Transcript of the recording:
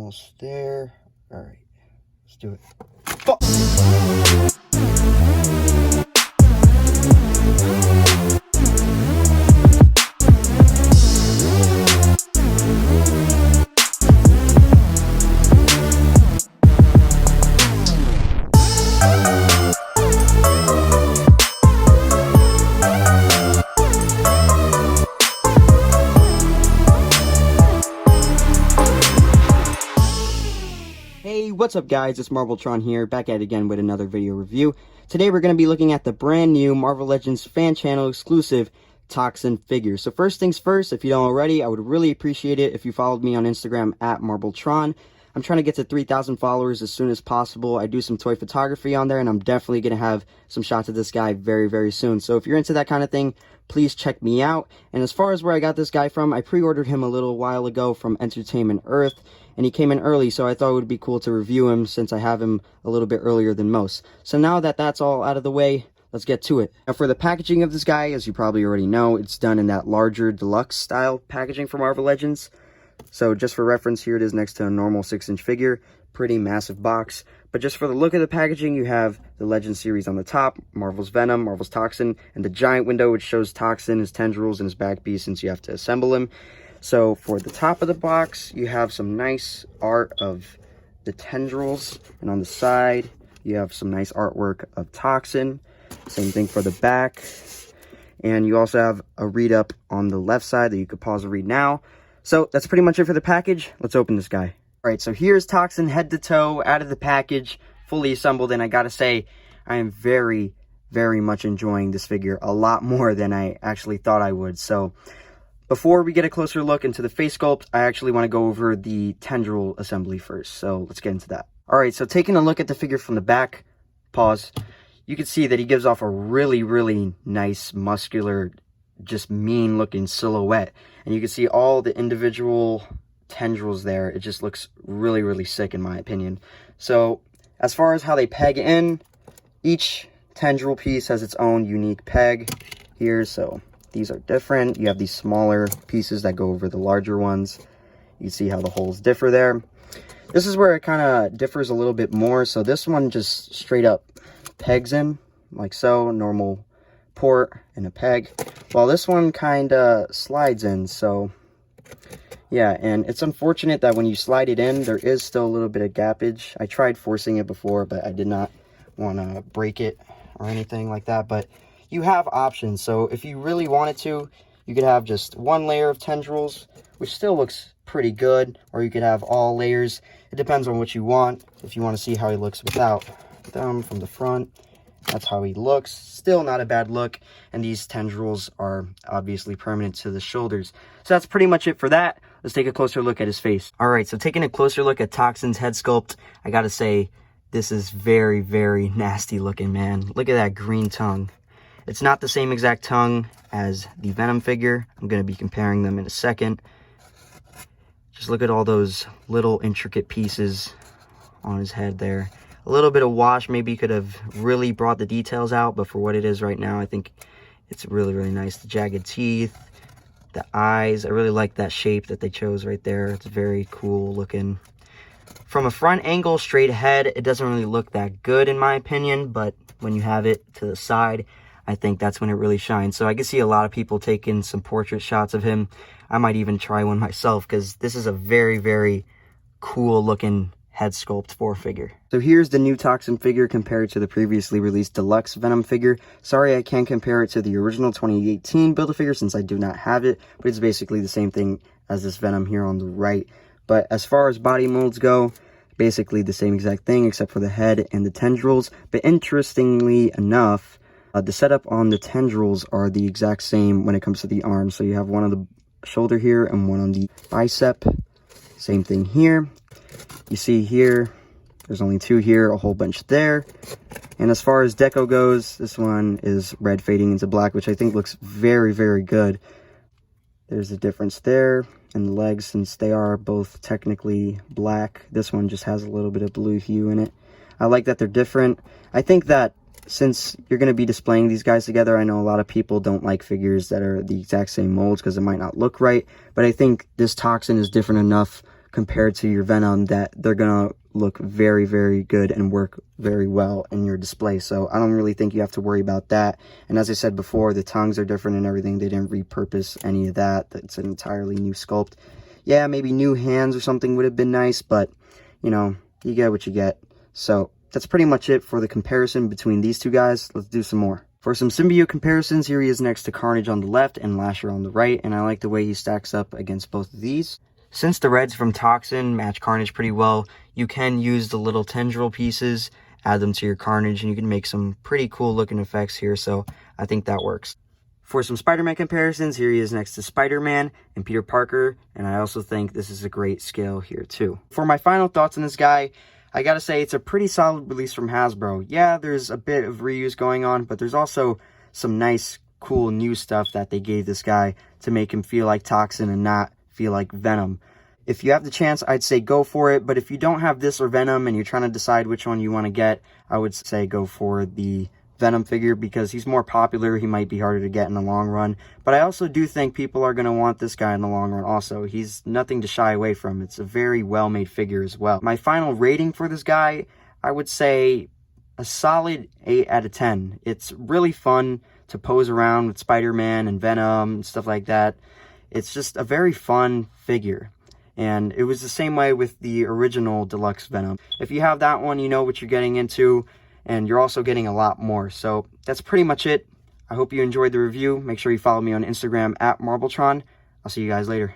almost there. All right, let's do it. Hey, what's up guys, it's Marveltron here, back at it again with another video review. Today we're going to be looking at the brand new Marvel Legends fan channel exclusive Toxin figure. So first things first, if you don't already, I would really appreciate it if you followed me on Instagram at Marveltron. I'm trying to get to 3,000 followers as soon as possible. I do some toy photography on there, and I'm definitely going to have some shots of this guy very, very soon. So if you're into that kind of thing, please check me out. And as far as where I got this guy from, I pre-ordered him a little while ago from Entertainment Earth, and he came in early, so I thought it would be cool to review him since I have him a little bit earlier than most. So now that that's all out of the way, let's get to it. Now for the packaging of this guy, as you probably already know, it's done in that larger deluxe style packaging for Marvel Legends. So just for reference, here it is next to a normal 6-inch figure. Pretty massive box. But just for the look of the packaging, you have the Legends series on the top, Marvel's Venom, Marvel's Toxin, and the giant window which shows Toxin, his tendrils, and his back piece since you have to assemble him. So for the top of the box, you have some nice art of the tendrils, and on the side, you have some nice artwork of Toxin. Same thing for the back. And you also have a read-up on the left side that you could pause and read now. So that's pretty much it for the package. Let's open this guy. All right, so here's Toxin head to toe out of the package, fully assembled, and I gotta say, I am very, very much enjoying this figure a lot more than I actually thought I would. So before we get a closer look into the face sculpt, I actually want to go over the tendril assembly first. So let's get into that. All right, so taking a look at the figure from the back, pause, you can see that he gives off a really, really nice, muscular, just mean looking silhouette. And you can see all the individual tendrils there. It just looks really, really sick in my opinion. So as far as how they peg in, each tendril piece has its own unique peg here. So these are different. You have these smaller pieces that go over the larger ones. You see how the holes differ there. This is where it kind of differs a little bit more. So this one just straight up pegs in like so, normal port and a peg, while this one kind of slides in. So yeah, and it's unfortunate that when you slide it in, there is still a little bit of gappage. I tried forcing it before, but I did not want to break it or anything like that. But you have options. So if you really wanted to, you could have just one layer of tendrils, which still looks pretty good, or you could have all layers. It depends on what you want. If you want to see how he looks without them from the front, that's how he looks. Still not a bad look, and these tendrils are obviously permanent to the shoulders. So that's pretty much it for that. Let's take a closer look at his face. All right, so taking a closer look at Toxin's head sculpt, I gotta say, this is very, very nasty looking, man. Look at that green tongue. It's not the same exact tongue as the Venom figure. I'm gonna be comparing them in a second. Just look at all those little intricate pieces on his head there. A little bit of wash maybe could have really brought the details out, but for what it is right now, I think it's really, really nice. The jagged teeth, the eyes, I really like that shape that they chose right there. It's very cool looking. From a front angle, straight ahead, it doesn't really look that good in my opinion, but when you have it to the side, I think that's when it really shines. So I can see a lot of people taking some portrait shots of him. I might even try one myself, because this is a very, very cool looking head sculpt for figure. So here's the new Toxin figure compared to the previously released deluxe Venom figure. Sorry I can't compare it to the original 2018 Build-A-Figure since I do not have it, but it's basically the same thing as this Venom here on the right. But as far as body molds go, basically the same exact thing except for the head and the tendrils. But interestingly enough, the setup on the tendrils are the exact same when it comes to the arms. So you have one on the shoulder here and one on the bicep. Same thing here. You see here, there's only two here, a whole bunch there. And as far as deco goes, this one is red fading into black, which I think looks very, very good. There's a difference there in the legs, since they are both technically black. This one just has a little bit of blue hue in it. I like that they're different. I think that since you're going to be displaying these guys together, I know a lot of people don't like figures that are the exact same molds because it might not look right. But I think this Toxin is different enough compared to your Venom, that they're gonna look very, very good and work very well in your display. So I don't really think you have to worry about that. And as I said before, the tongues are different and everything. They didn't repurpose any of that. It's an entirely new sculpt. Yeah, maybe new hands or something would have been nice, but you know, you get what you get. So that's pretty much it for the comparison between these two guys. Let's do some more. For some symbiote comparisons, here he is next to Carnage on the left and Lasher on the right, and I like the way he stacks up against both of these. Since the reds from Toxin match Carnage pretty well, you can use the little Tendril pieces, add them to your Carnage, and you can make some pretty cool looking effects here, so I think that works. For some Spider-Man comparisons, here he is next to Spider-Man and Peter Parker, and I also think this is a great scale here too. For my final thoughts on this guy, I gotta say it's a pretty solid release from Hasbro. Yeah, there's a bit of reuse going on, but there's also some nice, cool new stuff that they gave this guy to make him feel like Toxin and not feel like Venom. If you have the chance, I'd say go for it, but if you don't have this or Venom and you're trying to decide which one you want to get, I would say go for the Venom figure because he's more popular. He might be harder to get in the long run, but I also do think people are going to want this guy in the long run also. He's nothing to shy away from. It's a very well-made figure as well. My final rating for this guy, I would say a solid 8 out of 10. It's really fun to pose around with Spider-Man and Venom and stuff like that. It's just a very fun figure. And it was the same way with the original Deluxe Venom. If you have that one, you know what you're getting into, and you're also getting a lot more. So that's pretty much it. I hope you enjoyed the review. Make sure you follow me on Instagram at Marbletron. I'll see you guys later.